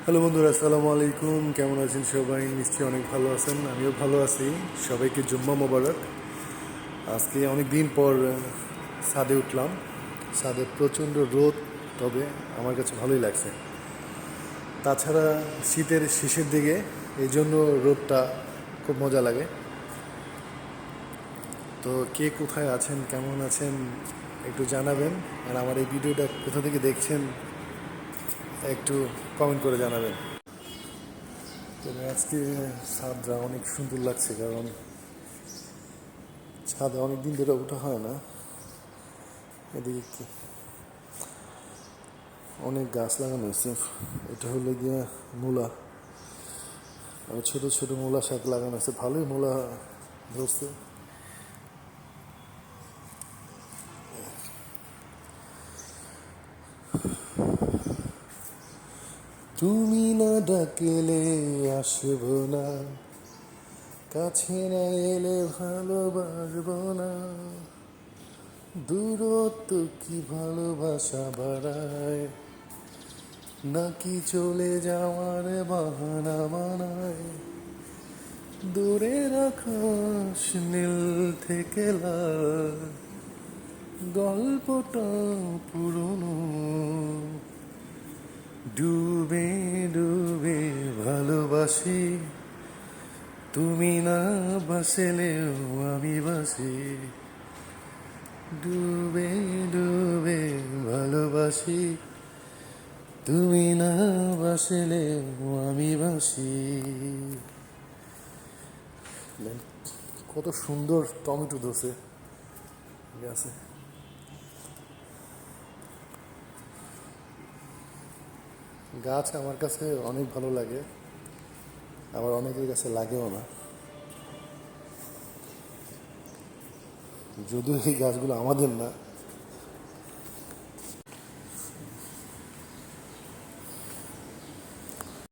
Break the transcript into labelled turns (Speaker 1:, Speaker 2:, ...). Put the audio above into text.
Speaker 1: Hello বন্ধুরা, আসসালামু আলাইকুম। কেমন আছেন সবাই? নিশ্চয়ই অনেক ভালো আছেন, আমিও ভালো আছি। সবাইকে জুম্মা মোবারক। আজকে অনেক দিন পর ছাদে উঠলাম। ছাদে প্রচণ্ড রোদ, তবে আমার কাছে ভালোই লাগছে। তাছাড়া শীতের শেষের দিকে এই জন্য রোদটা খুব মজা লাগে। তো কে কোথায় আছেন, কেমন আছেন একটু জানাবেন। আর আমার এই ভিডিওটা কোথা থেকে দেখছেন একটু কমেন্ট করে জানাবেন। তবে আজকে ছাদটা অনেক সুন্দর লাগছে, কারণ ছাদে অনেক দিন ধরে ওঠা হয় না। এদিকে অনেক গাছ লাগানো হয়েছে। এটা হলো গিয়ে মূলা। আর ছোটো ছোটো মূলা শাক লাগানো আছে, ভালোই মূলা ধরছে। তুমি না ডাকলে আসবো না, কাছে না এলে ভালোবাসবো না। দূরত্ব কি ভালোবাসা বাড়ায়, নাকি চলে যাওয়ার বাহানা বানায়। দূরের আকাশ নীল থেকে লাল, গল্পটা পুরনো। ডুবে ডুবে ভালোবাসি, তুমি না বাসলেও আমি বাসি। ডুবে ডুবে ভালোবাসি, তুমি না বাসলেও আমি বাসি। কত সুন্দর টমেটো ধরছে গাছে। গাছ আমার কাছে অনেক ভালো লাগে, আবার অনেকের কাছে লাগেও না। যদিও এই গাছগুলো আমাদের না,